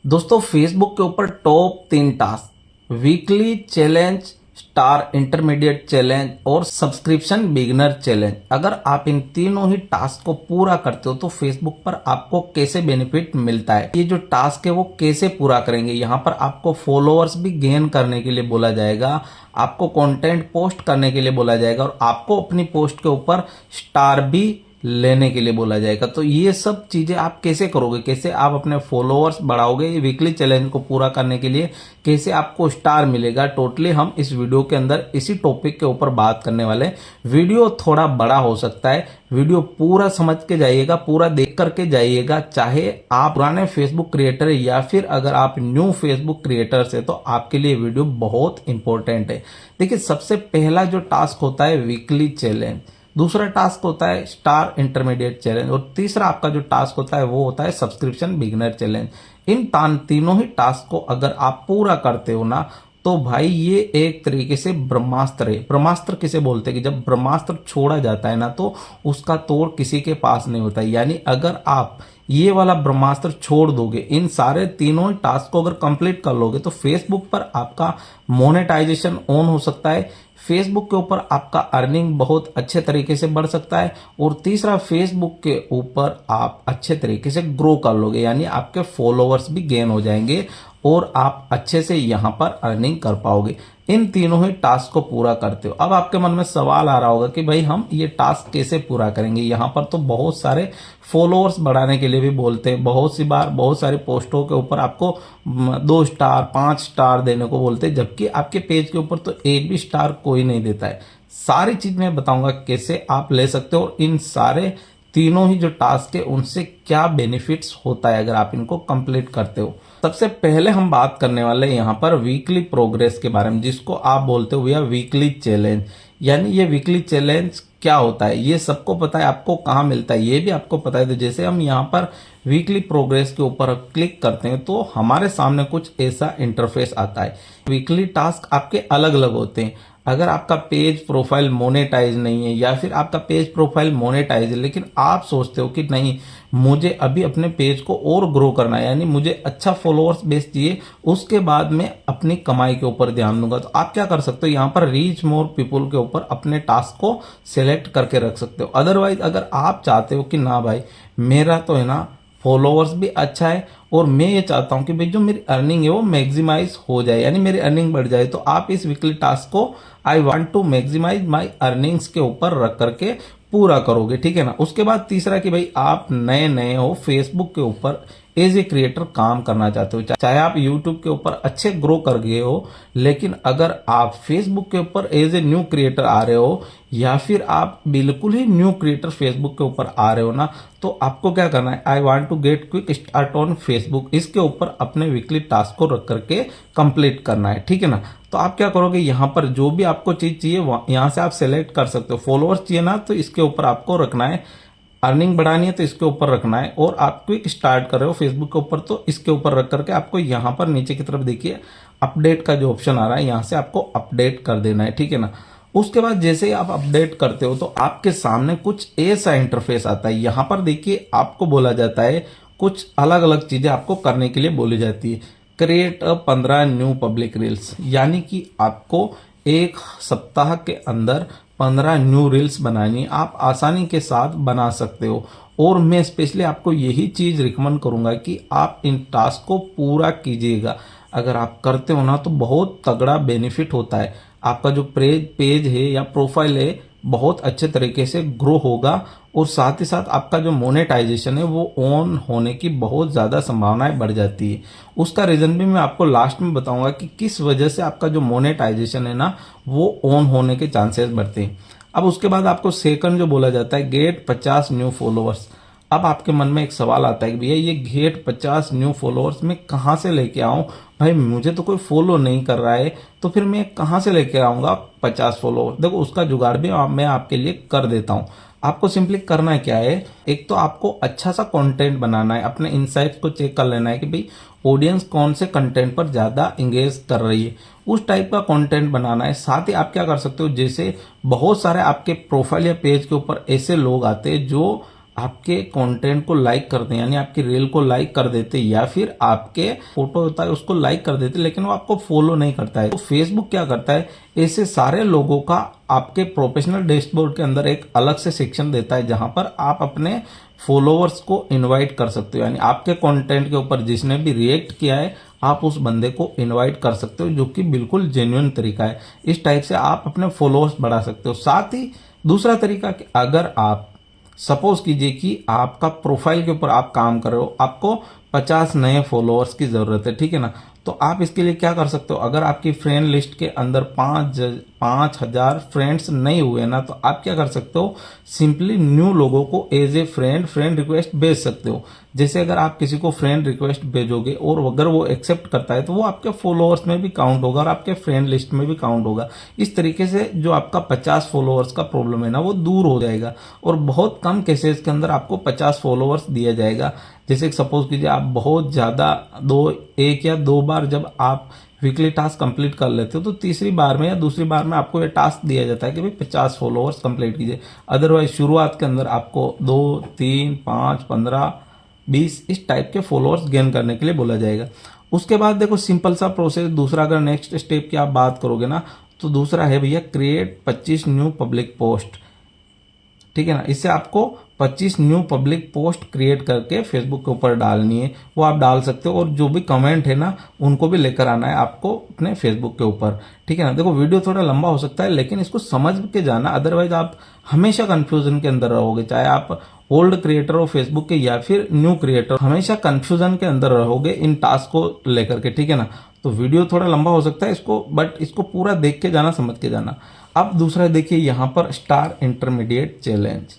दोस्तों फेसबुक के ऊपर top 3 task weekly challenge, star intermediate challenge और सब्सक्रिप्शन बिगिनर चैलेंज। अगर आप इन तीनों ही टास्क को पूरा करते हो तो फेसबुक पर आपको कैसे बेनिफिट मिलता है, ये जो टास्क है वो कैसे पूरा करेंगे। यहाँ पर आपको फॉलोअर्स भी गेन करने के लिए बोला जाएगा, आपको कंटेंट पोस्ट करने के लिए बोला जाएगा और आपको अपनी पोस्ट के ऊपर स्टार भी लेने के लिए बोला जाएगा। तो ये सब चीजें आप कैसे करोगे, कैसे आप अपने फॉलोअर्स बढ़ाओगे, वीकली चैलेंज को पूरा करने के लिए कैसे आपको स्टार मिलेगा, टोटली हम इस वीडियो के अंदर इसी टॉपिक के ऊपर बात करने वाले हैं। वीडियो थोड़ा बड़ा हो सकता है, वीडियो पूरा समझ के जाइएगा, पूरा देख करके जाइएगा। चाहे आप पुराने फेसबुक क्रिएटर है या फिर अगर आप न्यू फेसबुक क्रिएटर्स है तो आपके लिए वीडियो बहुत इंपॉर्टेंट है। देखिए, सबसे पहला जो टास्क होता है वीकली चैलेंज, दूसरा टास्क होता है स्टार इंटरमीडिएट चैलेंज और तीसरा आपका जो टास्क होता है वो होता है सब्सक्रिप्शन बिगिनर चैलेंज। इन तीनों ही टास्क को अगर आप पूरा करते हो ना तो भाई ये एक तरीके से ब्रह्मास्त्र है। ब्रह्मास्त्र किसे बोलते हैं कि जब ब्रह्मास्त्र छोड़ा जाता है ना तो उसका तोड़ किसी के पास नहीं होता। यानी अगर आप ये वाला ब्रह्मास्त्र छोड़ दोगे, इन सारे तीनों टास्क को अगर कंप्लीट कर लोगे तो फेसबुक पर आपका मोनेटाइजेशन ऑन हो सकता है, फेसबुक के ऊपर आपका अर्निंग बहुत अच्छे तरीके से बढ़ सकता है और तीसरा फेसबुक के ऊपर आप अच्छे तरीके से ग्रो कर लोगे, यानी आपके फॉलोअर्स भी गेन हो जाएंगे और आप अच्छे से यहां पर अर्निंग कर पाओगे इन तीनों ही टास्क को पूरा करते हो। अब आपके मन में सवाल आ रहा होगा कि भाई हम ये टास्क कैसे पूरा करेंगे। यहाँ पर तो बहुत सारे फॉलोअर्स बढ़ाने के लिए भी बोलते हैं, बहुत सी बार बहुत सारे पोस्टों के ऊपर आपको 2 स्टार 5 स्टार देने को बोलते हैं, जबकि आपके पेज के ऊपर तो एक भी स्टार कोई नहीं देता है। सारी चीज मैं बताऊंगा कैसे आप ले सकते हो और इन सारे तीनों ही जो टास्क है उनसे क्या बेनिफिट्स होता है अगर आप इनको कंप्लीट करते हो। सबसे पहले हम बात करने वाले हैं यहाँ पर वीकली प्रोग्रेस के बारे में, जिसको आप बोलते हो भैया वीकली चैलेंज। यानी ये वीकली चैलेंज क्या होता है ये सबको पता है, आपको कहाँ मिलता है ये भी आपको पता है। तो जैसे हम यहाँ पर वीकली प्रोग्रेस के ऊपर क्लिक करते हैं तो हमारे सामने कुछ ऐसा इंटरफेस आता है। वीकली टास्क आपके अलग अलग होते हैं। अगर आपका पेज प्रोफाइल मोनेटाइज नहीं है या फिर आपका पेज प्रोफाइल मोनेटाइज है लेकिन आप सोचते हो कि नहीं मुझे अभी अपने पेज को और ग्रो करना है, यानी मुझे अच्छा फॉलोअर्स बेस चाहिए, उसके बाद मैं अपनी कमाई के ऊपर ध्यान दूंगा, तो आप क्या कर सकते हो यहाँ पर रीच मोर पीपुल के ऊपर अपने टास्क को सिलेक्ट करके रख सकते हो। अदरवाइज अगर आप चाहते हो कि ना भाई मेरा तो है ना फॉलोअर्स भी अच्छा है और मैं ये चाहता हूं कि भाई जो मेरी अर्निंग है वो मैक्सिमाइज हो जाए, यानी मेरी अर्निंग बढ़ जाए, तो आप इस वीकली टास्क को I want to maximise my earnings के ऊपर रख करके पूरा करोगे, ठीक है ना। उसके बाद तीसरा कि भाई आप नए नए हो फेसबुक के ऊपर एज ए क्रिएटर काम करना चाहते हो, चाहे आप यूट्यूब के ऊपर अच्छे ग्रो कर गए हो लेकिन अगर आप फेसबुक के ऊपर एज ए न्यू क्रिएटर आ रहे हो या फिर आप बिल्कुल ही न्यू क्रिएटर फेसबुक के ऊपर आ रहे हो ना, तो आपको क्या करना है, I want to get quick start on Facebook, इसके ऊपर अपने वीकली टास्क को रख करके कंप्लीट करना है, ठीक है ना। तो आप क्या करोगे, यहाँ पर जो भी आपको चीज चाहिए यहाँ से आप सेलेक्ट कर सकते हो। फॉलोअर्स चाहिए ना तो इसके ऊपर आपको रखना है, अर्निंग बढ़ानी है तो इसके ऊपर रखना है और आप क्विक स्टार्ट कर रहे हो फेसबुक के ऊपर तो इसके ऊपर रख करके आपको यहाँ पर नीचे की तरफ देखिए अपडेट का जो ऑप्शन आ रहा है, यहाँ से आपको अपडेट कर देना है, ठीक है ना। उसके बाद जैसे ही आप अपडेट करते हो तो आपके सामने कुछ ऐसा इंटरफेस आता है। यहाँ पर देखिए आपको बोला जाता है कुछ अलग अलग चीजें आपको करने के लिए बोली जाती है। क्रिएट 15 न्यू पब्लिक रील्स, यानी कि आपको एक सप्ताह के अंदर 15 न्यू रील्स बनानी, आप आसानी के साथ बना सकते हो। और मैं स्पेशली आपको यही चीज रिकमेंड करूंगा कि आप इन टास्क को पूरा कीजिएगा। अगर आप करते हो ना तो बहुत तगड़ा बेनिफिट होता है, आपका जो पेज है या प्रोफाइल है बहुत अच्छे तरीके से ग्रो होगा और साथ ही साथ आपका जो मोनेटाइजेशन है वो ऑन होने की बहुत ज़्यादा संभावनाएं बढ़ जाती है। उसका रीज़न भी मैं आपको लास्ट में बताऊंगा कि किस वजह से आपका जो मोनेटाइजेशन है ना वो ऑन होने के चांसेस बढ़ते हैं। अब उसके बाद आपको सेकंड जो बोला जाता है गेट 50 न्यू फॉलोअर्स। अब आपके मन में एक सवाल आता है कि भैया ये गेट 50 न्यू फॉलोअर्स मैं कहाँ से लेके आऊं, भाई मुझे तो कोई फॉलो नहीं कर रहा है तो फिर मैं कहाँ से लेके आऊंगा 50 फॉलोअर। देखो उसका जुगाड़ भी मैं आपके लिए कर देता हूं। आपको सिंपली करना क्या है, एक तो आपको अच्छा सा कंटेंट बनाना है, अपने इनसाइट्स को चेक कर लेना है कि भाई ऑडियंस कौन से कंटेंट पर ज्यादा एंगेज कर रही है, उस टाइप का कंटेंट बनाना है। साथ ही आप क्या कर सकते हो, जैसे बहुत सारे आपके प्रोफाइल या पेज के ऊपर ऐसे लोग आते हैं जो आपके कंटेंट को लाइक करते हैं, यानी आपकी रील को लाइक कर देते, या फिर आपके फोटो होता है उसको लाइक कर देते, लेकिन वो आपको फॉलो नहीं करता है। तो फेसबुक क्या करता है, ऐसे सारे लोगों का आपके प्रोफेशनल डैशबोर्ड के अंदर एक अलग से सेक्शन देता है, जहां पर आप अपने फॉलोअर्स को इनवाइट कर सकते हो। यानी आपके कंटेंट के ऊपर जिसने भी रिएक्ट किया है, आप उस बंदे को इनवाइट कर सकते हो, जो कि बिल्कुल जेन्युइन तरीका है। इस टाइप से आप अपने फॉलोअर्स बढ़ा सकते हो। साथ ही दूसरा तरीका कि अगर आप सपोज कीजिए कि आपका प्रोफाइल के ऊपर आप काम कर रहे हो, आपको 50 नए फॉलोअर्स की जरूरत है, ठीक है ना। तो आप इसके लिए क्या कर सकते हो, अगर आपकी फ्रेंड लिस्ट के अंदर 5,000 फ्रेंड्स नहीं हुए ना, तो आप क्या कर सकते हो, सिंपली न्यू लोगों को एज ए फ्रेंड रिक्वेस्ट भेज सकते हो। जैसे अगर आप किसी को फ्रेंड रिक्वेस्ट भेजोगे और अगर वो एक्सेप्ट करता है, तो वो आपके फॉलोअर्स में भी काउंट होगा और आपके फ्रेंड लिस्ट में भी काउंट होगा। इस तरीके से जो आपका 50 फॉलोअर्स का प्रॉब्लम है ना, वो दूर हो जाएगा और बहुत कम केसेस के अंदर आपको 50 फॉलोअर्स दिया जाएगा। जैसे सपोज कीजिए आप बहुत ज्यादा एक या दो बार जब आप वीकली टास्क कंप्लीट कर लेते हो, तो तीसरी बार में या दूसरी बार में आपको ये टास्क दिया जाता है कि भाई 50 फॉलोअर्स कंप्लीट कीजिए। अदरवाइज शुरुआत के अंदर आपको 2, 3, 5, 15, 20 इस टाइप के फॉलोअर्स गेन करने के लिए बोला जाएगा। उसके बाद देखो सिंपल सा प्रोसेस दूसरा, अगर नेक्स्ट स्टेप की आप बात करोगे ना, तो दूसरा है भैया क्रिएट 25 न्यू पब्लिक पोस्ट, ठीक है ना। इससे आपको 25 न्यू पब्लिक पोस्ट क्रिएट करके फेसबुक के ऊपर डालनी है, वो आप डाल सकते हो। और जो भी कमेंट है ना, उनको भी लेकर आना है आपको अपने फेसबुक के ऊपर, ठीक है ना। देखो वीडियो थोड़ा लंबा हो सकता है, लेकिन इसको समझ के जाना, अदरवाइज आप हमेशा कंफ्यूजन के अंदर रहोगे। चाहे आप ओल्ड क्रिएटर हो फेसबुक के या फिर न्यू क्रिएटर, हमेशा कंफ्यूजन के अंदर रहोगे इन टास्क को लेकर के, ठीक है ना। तो वीडियो थोड़ा लंबा हो सकता है इसको, बट इसको पूरा देख के जाना, समझ के जाना। अब दूसरा देखिए यहाँ पर स्टार इंटरमीडिएट चैलेंज,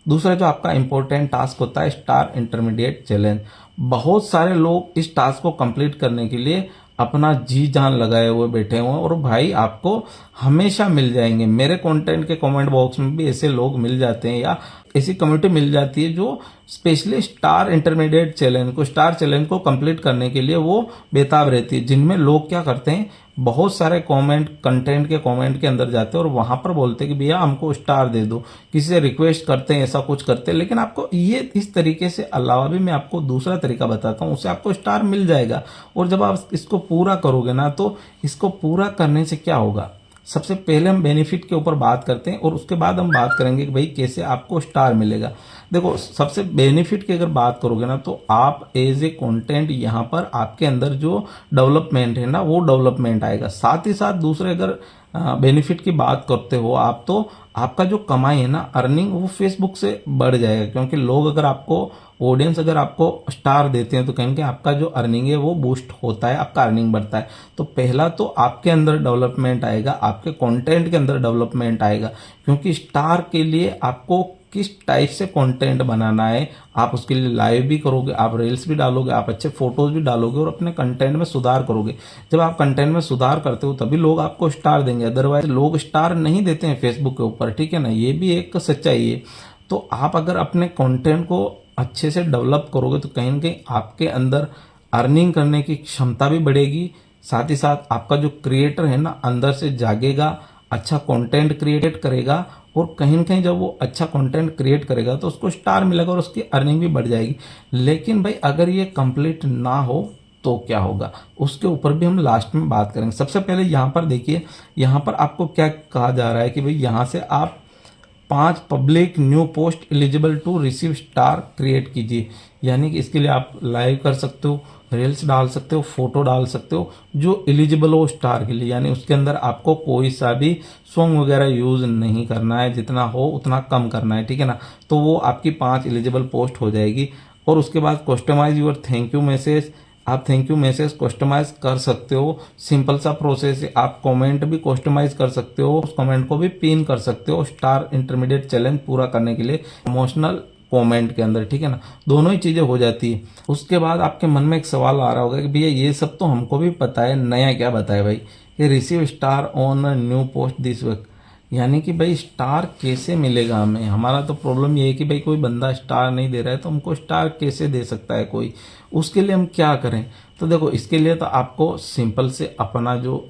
दूसरा जो आपका इंपॉर्टेंट टास्क होता है स्टार इंटरमीडिएट चैलेंज। बहुत सारे लोग इस टास्क को कंप्लीट करने के लिए अपना जी जान लगाए हुए बैठे हुए हैं, और भाई आपको हमेशा मिल जाएंगे। मेरे कंटेंट के कमेंट बॉक्स में भी ऐसे लोग मिल जाते हैं, या ऐसी कम्युनिटी मिल जाती है जो स्पेशली स्टार इंटरमीडिएट चैलेंज को कंप्लीट करने के लिए वो बेताब रहती है, जिनमें लोग क्या करते हैं, बहुत सारे कंटेंट के कमेंट के अंदर जाते हैं और वहां पर बोलते हैं कि भैया हमको स्टार दे दो, किसी से रिक्वेस्ट करते हैं, ऐसा कुछ करते हैं। लेकिन आपको ये इस तरीके से अलावा भी मैं आपको दूसरा तरीका बताता हूँ, उससे आपको स्टार मिल जाएगा। और जब आप इसको पूरा करोगे ना, तो इसको पूरा करने से क्या होगा, सबसे पहले हम बेनिफिट के ऊपर बात करते हैं और उसके बाद हम बात करेंगे कि भाई कैसे आपको स्टार मिलेगा। देखो सबसे बेनिफिट की अगर बात करोगे ना, तो आप एज ए कंटेंट यहाँ पर आपके अंदर जो डेवलपमेंट है ना, वो डेवलपमेंट आएगा। साथ ही साथ दूसरे अगर बेनिफिट की बात करते हो आप, तो आपका जो कमाई है ना, अर्निंग, वो फेसबुक से बढ़ जाएगा। क्योंकि लोग अगर आपको, ऑडियंस अगर आपको स्टार देते हैं, तो कहीं आपका जो अर्निंग है वो बूस्ट होता है, आपका अर्निंग बढ़ता है। तो पहला तो आपके अंदर डेवलपमेंट आएगा, आपके कंटेंट के अंदर डेवलपमेंट आएगा। क्योंकि स्टार के लिए आपको किस टाइप से कंटेंट बनाना है, आप उसके लिए लाइव भी करोगे, आप रील्स भी डालोगे, आप अच्छे फोटोज भी डालोगे और अपने कंटेंट में सुधार करोगे। जब आप कंटेंट में सुधार करते हो तभी लोग आपको स्टार देंगे, अदरवाइज लोग स्टार नहीं देते हैं फेसबुक के ऊपर, ठीक है ना। ये भी एक सच्चाई है। तो आप अगर अपने कंटेंट को अच्छे से डेवलप करोगे, तो कहीं ना कहीं आपके अंदर अर्निंग करने की क्षमता भी बढ़ेगी। साथ ही साथ आपका जो क्रिएटर है ना, अंदर से जागेगा, अच्छा कंटेंट क्रिएट करेगा, और कहीं ना कहीं जब वो अच्छा कंटेंट क्रिएट करेगा तो उसको स्टार मिलेगा और उसकी अर्निंग भी बढ़ जाएगी। लेकिन भाई अगर ये कंप्लीट ना हो तो क्या होगा, उसके ऊपर भी हम लास्ट में बात करेंगे। सबसे पहले यहाँ पर देखिए, यहाँ पर आपको क्या कहा जा रहा है कि भाई यहाँ से आप 5 public new post eligible to receive star create कीजिए। यानी कि इसके लिए आप लाइव कर सकते हो, रील्स डाल सकते हो, फोटो डाल सकते हो जो एलिजिबल हो स्टार के लिए। यानी उसके अंदर आपको कोई सा भी सॉन्ग वगैरह यूज नहीं करना है, जितना हो उतना कम करना है, ठीक है ना। तो वो आपकी 5 एलिजिबल पोस्ट हो जाएगी। और उसके बाद customise your thank you message, आप थैंक यू मैसेज कस्टमाइज कर सकते हो। सिंपल सा प्रोसेस है। आप कमेंट भी कस्टमाइज कर सकते हो, उस कमेंट को भी पिन कर सकते हो स्टार इंटरमीडिएट चैलेंज पूरा करने के लिए, इमोशनल कमेंट के अंदर, ठीक है ना। दोनों ही चीजें हो जाती है। उसके बाद आपके मन में एक सवाल आ रहा होगा कि भैया ये सब तो हमको भी पता है, नया क्या बताए भाई, ये receive star on new post this week. यानी कि भाई स्टार कैसे मिलेगा हमें। हमारा तो प्रॉब्लम ये है कि भाई कोई बंदा स्टार नहीं दे रहा है, तो हमको स्टार कैसे दे सकता है कोई, उसके लिए हम क्या करें। तो देखो इसके लिए तो आपको सिंपल से अपना जो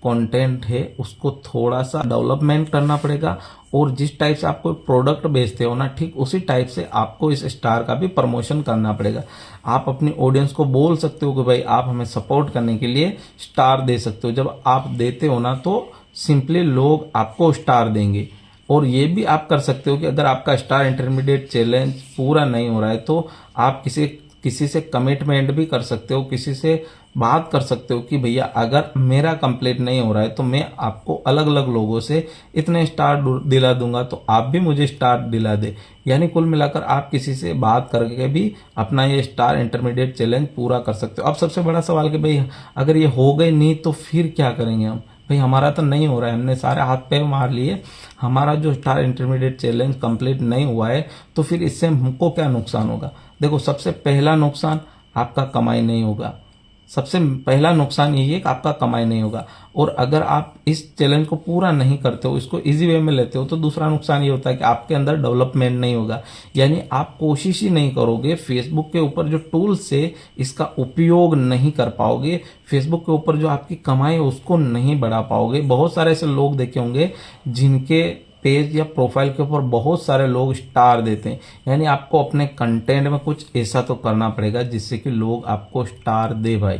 कंटेंट है उसको थोड़ा सा डेवलपमेंट करना पड़ेगा, और जिस टाइप से आप कोई प्रोडक्ट बेचते हो ना, ठीक उसी टाइप से आपको इस स्टार का भी प्रमोशन करना पड़ेगा। आप अपनी ऑडियंस को बोल सकते हो कि भाई आप हमें सपोर्ट करने के लिए स्टार दे सकते हो। जब आप देते हो ना तो सिंपली लोग आपको स्टार देंगे। और ये भी आप कर सकते हो कि अगर आपका स्टार इंटरमीडिएट चैलेंज पूरा नहीं हो रहा है तो आप किसी से कमिटमेंट भी कर सकते हो, किसी से बात कर सकते हो कि भैया अगर मेरा कंप्लीट नहीं हो रहा है तो मैं आपको अलग अलग लोगों से इतने स्टार दिला दूंगा, तो आप भी मुझे स्टार दिला दे। यानी कुल मिलाकर आप किसी से बात करके भी अपना ये स्टार इंटरमीडिएट चैलेंज पूरा कर सकते हो। अब सबसे बड़ा सवाल कि भाई अगर ये हो गई नहीं तो फिर क्या करेंगे हम? भाई हमारा तो नहीं हो रहा है, हमने सारे हाथ पैर मार लिए, हमारा जो स्टार इंटरमीडिएट चैलेंज कंप्लीट नहीं हुआ है, तो फिर इससे हमको क्या नुकसान होगा? देखो, सबसे पहला नुकसान आपका कमाई नहीं होगा। सबसे पहला नुकसान यही है कि आपका कमाई नहीं होगा। और अगर आप इस चैलेंज को पूरा नहीं करते हो, इसको इजी वे में लेते हो, तो दूसरा नुकसान ये होता है कि आपके अंदर डेवलपमेंट नहीं होगा। यानी आप कोशिश ही नहीं करोगे, फेसबुक के ऊपर जो टूल्स से इसका उपयोग नहीं कर पाओगे, फेसबुक के ऊपर जो आपकी कमाई है उसको नहीं बढ़ा पाओगे। बहुत सारे ऐसे लोग देखे होंगे जिनके पेज या प्रोफाइल के ऊपर बहुत सारे लोग स्टार देते हैं। यानी आपको अपने कंटेंट में कुछ ऐसा तो करना पड़ेगा जिससे कि लोग आपको स्टार दे भाई।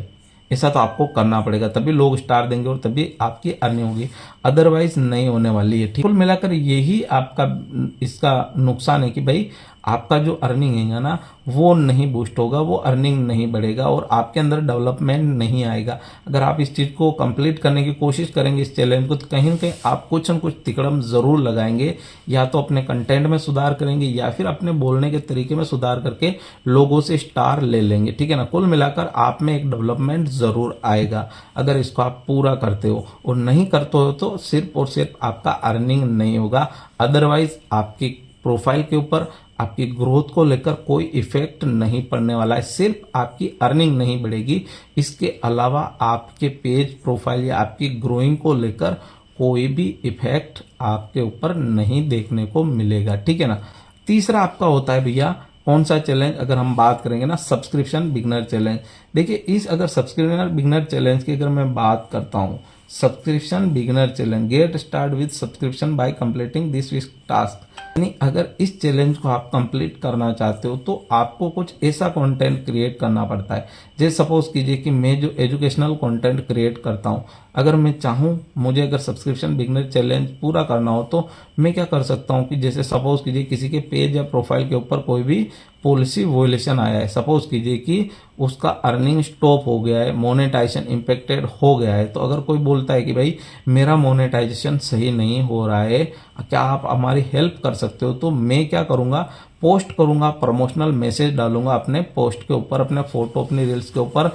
ऐसा तो आपको करना पड़ेगा, तभी लोग स्टार देंगे और तभी आपकी अर्निंग होगी, अदरवाइज नहीं होने वाली है। ठीक, कुल मिलाकर यही आपका इसका नुकसान है कि भाई आपका जो अर्निंग है ना वो नहीं बूस्ट होगा, वो अर्निंग नहीं बढ़ेगा और आपके अंदर डेवलपमेंट नहीं आएगा। अगर आप इस चीज़ को कंप्लीट करने की कोशिश करेंगे, इस चैलेंज को, तो कहीं ना कहीं आप कुछ न कुछ तिकड़म जरूर लगाएंगे। या तो अपने कंटेंट में सुधार करेंगे या फिर अपने बोलने के तरीके में सुधार करके लोगों से स्टार ले लेंगे। ठीक है ना, कुल मिलाकर आप में एक डेवलपमेंट जरूर आएगा अगर इसको आप पूरा करते हो। और नहीं करते हो तो सिर्फ और सिर्फ आपका अर्निंग नहीं होगा, अदरवाइज आपकी प्रोफाइल के ऊपर आपकी ग्रोथ को लेकर कोई इफेक्ट नहीं पड़ने वाला है। सिर्फ आपकी अर्निंग नहीं बढ़ेगी, इसके अलावा आपके पेज प्रोफाइल या आपकी ग्रोइंग को लेकर कोई भी इफेक्ट आपके ऊपर नहीं देखने को मिलेगा। ठीक है ना। तीसरा आपका होता है भैया कौन सा चैलेंज? अगर हम बात करेंगे ना, सब्सक्रिप्शन बिगनर चैलेंज। देखिए, इस अगर सब्सक्रिप्शन बिगनर चैलेंज की अगर मैं बात करता हूँ, subscription beginner challenge, get start with subscription bye completing this task. यानी अगर इस चैलेंज को आप कंप्लीट करना चाहते हो तो आपको कुछ ऐसा कंटेंट क्रिएट करना पड़ता है। जैसे सपोज कीजिए कि मैं जो एजुकेशनल कंटेंट क्रिएट करता हूँ, अगर मैं चाहूँ, मुझे अगर सब्सक्रिप्शन बिगनर चैलेंज पूरा करना हो तो मैं क्या कर सकता हूँ कि जैसे सपोज कीजिए किसी के पेज या प्रोफाइल के ऊपर कोई भी पॉलिसी वोलेशन आया है, सपोज कीजिए कि उसका अर्निंग स्टॉप हो गया है, मोनेटाइजेशन इम्पेक्टेड हो गया है, तो अगर कोई बोलता है कि भाई मेरा मोनेटाइजेशन सही नहीं हो रहा है, क्या आप हमारी हेल्प कर सकते हो, तो मैं क्या करूँगा, पोस्ट करूँगा, प्रमोशनल मैसेज डालूंगा अपने पोस्ट के ऊपर, अपने फोटो, अपनी रील्स के ऊपर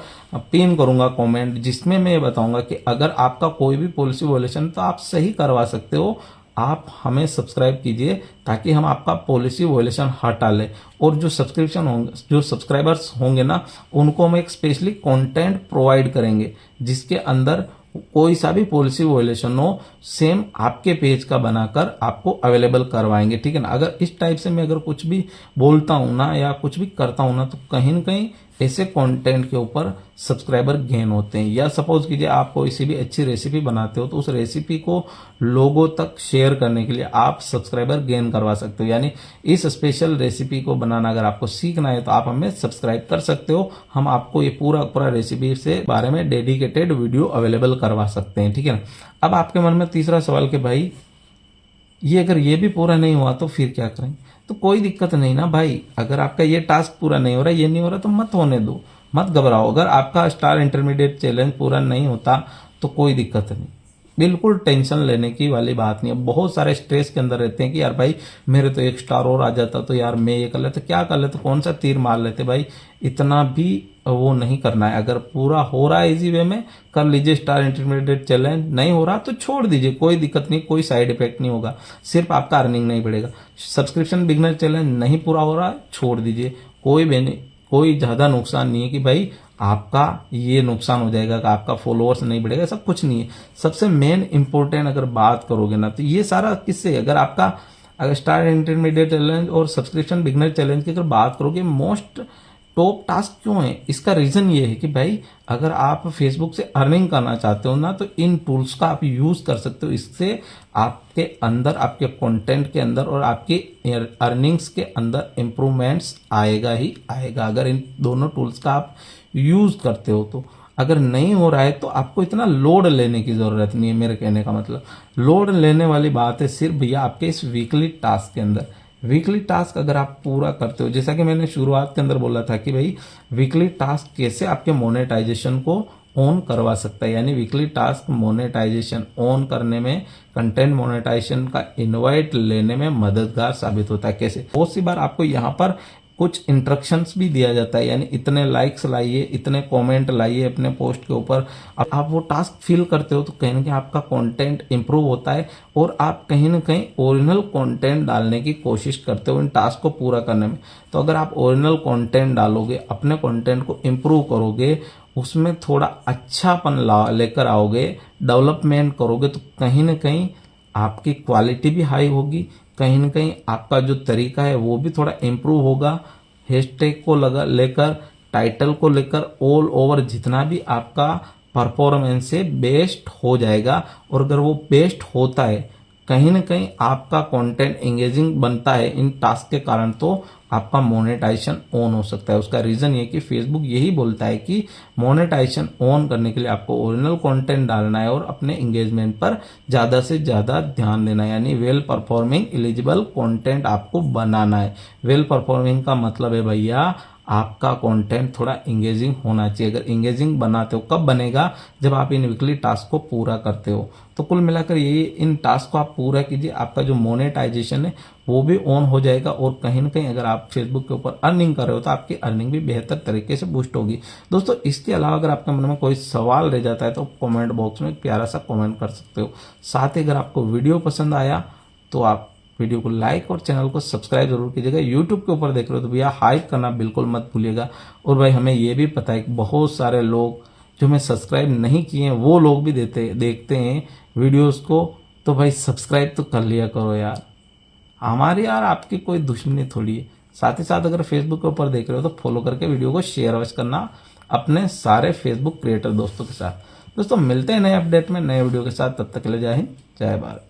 पिन करूँगा कमेंट, जिसमें मैं ये बताऊँगा कि अगर आपका कोई भी पॉलिसी वोलेशन तो आप सही करवा सकते हो, आप हमें सब्सक्राइब कीजिए ताकि हम आपका पॉलिसी वोलेशन हटा लें। और जो सब्सक्रिप्शन होंगे, जो सब्सक्राइबर्स होंगे ना, उनको हम एक स्पेशली कंटेंट प्रोवाइड करेंगे जिसके अंदर कोई सा भी पॉलिसी वोलेशन हो, सेम आपके पेज का बनाकर आपको अवेलेबल करवाएंगे। ठीक है ना। अगर इस टाइप से मैं अगर कुछ भी बोलता हूँ ना या कुछ भी करता हूँ ना, तो कहीं ना कहीं ऐसे कंटेंट के ऊपर सब्सक्राइबर गेन होते हैं। या सपोज कीजिए आप कोई सी भी अच्छी रेसिपी बनाते हो तो उस रेसिपी को लोगों तक शेयर करने के लिए आप सब्सक्राइबर गेन करवा सकते हो। यानी इस स्पेशल रेसिपी को बनाना अगर आपको सीखना है तो आप हमें सब्सक्राइब कर सकते हो, हम आपको ये पूरा रेसिपी से बारे में डेडिकेटेड वीडियो अवेलेबल करवा सकते हैं। ठीक है ना। अब आपके मन में तीसरा सवाल कि भाई ये अगर ये भी पूरा नहीं हुआ तो फिर क्या करें? तो कोई दिक्कत नहीं ना भाई, अगर आपका ये टास्क पूरा नहीं हो रहा, ये नहीं हो रहा, तो मत होने दो, मत घबराओ। अगर आपका स्टार इंटरमीडिएट चैलेंज पूरा नहीं होता तो कोई दिक्कत नहीं, बिल्कुल टेंशन लेने की वाली बात नहीं है। बहुत सारे स्ट्रेस के अंदर रहते हैं कि यार भाई मेरे तो एक स्टार और आ जाता तो यार मैं ये कर लेता, क्या कर लेते, कौन सा तीर मार लेते। भाई इतना भी वो नहीं करना है। अगर पूरा हो रहा है इजी वे में कर लीजिए स्टार इंटरमीडिएट चैलेंज, नहीं हो रहा तो छोड़ दीजिए, कोई दिक्कत नहीं, कोई साइड इफेक्ट नहीं होगा, सिर्फ आपका अर्निंग नहीं बढ़ेगा। सब्सक्रिप्शन बिगनर चैलेंज नहीं पूरा हो रहा है, छोड़ दीजिए, कोई ज़्यादा नुकसान नहीं है कि भाई आपका ये नुकसान हो जाएगा कि आपका फॉलोअर्स नहीं बढ़ेगा, सब कुछ नहीं है। सबसे मेन इंपॉर्टेंट अगर बात करोगे ना तो ये सारा किससे, अगर स्टार इंटरमीडिएट चैलेंज और सब्सक्रिप्शन बिगनर चैलेंज की अगर बात करोगे, मोस्ट टॉप टास्क क्यों है, इसका रीजन ये है कि भाई अगर आप फेसबुक से अर्निंग करना चाहते हो ना, तो इन टूल्स का आप यूज कर सकते हो। इससे आपके अंदर, आपके कंटेंट के अंदर और आपकी अर्निंग्स के अंदर इम्प्रूवमेंट्स आएगा ही आएगा, अगर इन दोनों टूल्स का आप यूज करते हो तो। अगर नहीं हो रहा है तो आपको इतना लोड लेने की जरूरत नहीं है। मेरे कहने का मतलब, लोड लेने वाली बात है सिर्फ भैया आपके इस वीकली टास्क के अंदर। वीकली टास्क अगर आप पूरा करते हो, जैसा कि मैंने शुरुआत के अंदर बोला था कि भाई वीकली टास्क कैसे आपके मोनेटाइजेशन को ऑन करवा सकता है, यानी वीकली टास्क मोनेटाइजेशन ऑन करने में, कंटेंट मोनेटाइजेशन का इनवाइट लेने में मददगार साबित होता है। कैसे? बहुत सी बार आपको यहाँ पर कुछ इंस्ट्रक्शंस भी दिया जाता है, यानी इतने लाइक्स लाइए, इतने कमेंट लाइए अपने पोस्ट के ऊपर। अब आप वो टास्क फिल करते हो तो कहीं ना कहीं आपका कंटेंट इंप्रूव होता है और आप कहीं ना कहीं ओरिजिनल कंटेंट डालने की कोशिश करते हो इन टास्क को पूरा करने में। तो अगर आप ओरिजिनल कंटेंट डालोगे, अपने कंटेंट को इम्प्रूव करोगे, उसमें थोड़ा अच्छापन लेकर आओगे, डेवलपमेंट करोगे, तो कहीं ना कहीं आपकी क्वालिटी भी हाई होगी, कहीं ना कहीं आपका जो तरीका है वो भी थोड़ा इम्प्रूव होगा। हैशटैग को लेकर, टाइटल को लेकर, ऑल ओवर जितना भी आपका परफॉर्मेंस है बेस्ट हो जाएगा। और अगर वो बेस्ट होता है, कहीं ना कहीं आपका कंटेंट एंगेजिंग बनता है इन टास्क के कारण, तो आपका मोनेटाइजेशन ऑन हो सकता है। उसका रीजन ये कि फेसबुक यही बोलता है कि मोनेटाइजेशन ऑन करने के लिए आपको ओरिजिनल कंटेंट डालना है और अपने एंगेजमेंट पर ज्यादा से ज्यादा ध्यान देना है, यानी वेल परफॉर्मिंग एलिजिबल कंटेंट आपको बनाना है। वेल परफॉर्मिंग का मतलब है भैया आपका कंटेंट थोड़ा इंगेजिंग होना चाहिए। अगर इंगेजिंग बनाते हो, कब बनेगा? जब आप इन वीकली टास्क को पूरा करते हो। तो कुल मिलाकर ये इन टास्क को आप पूरा कीजिए, आपका जो मोनेटाइजेशन है वो भी ऑन हो जाएगा। और कहीं ना कहीं अगर आप फेसबुक के ऊपर अर्निंग कर रहे हो तो आपकी अर्निंग भी बेहतर तरीके से बूस्ट होगी। दोस्तों, इसके अलावा अगर आपके मन में कोई सवाल रह जाता है तो कमेंट बॉक्स में प्यारा सा कमेंट कर सकते हो। साथ ही अगर आपको वीडियो पसंद आया तो आप वीडियो को लाइक और चैनल को सब्सक्राइब जरूर कीजिएगा। यूट्यूब के ऊपर देख रहे हो तो भैया हाइप करना बिल्कुल मत भूलिएगा। और भाई हमें ये भी पता है कि बहुत सारे लोग जो हमें सब्सक्राइब नहीं किए हैं वो लोग भी देखते हैं वीडियोस को, तो भाई सब्सक्राइब तो कर लिया करो यार। हमारी यार आपकी कोई दुश्मनी थोड़ी है। साथ ही साथ अगर फेसबुक के ऊपर देख रहे हो तो फॉलो करके वीडियो को शेयर अवश्य करना अपने सारे फेसबुक क्रिएटर दोस्तों के साथ। दोस्तों, मिलते हैं नए अपडेट में, नए वीडियो के साथ। तब तक के लिए जय हिंद, जय भारत।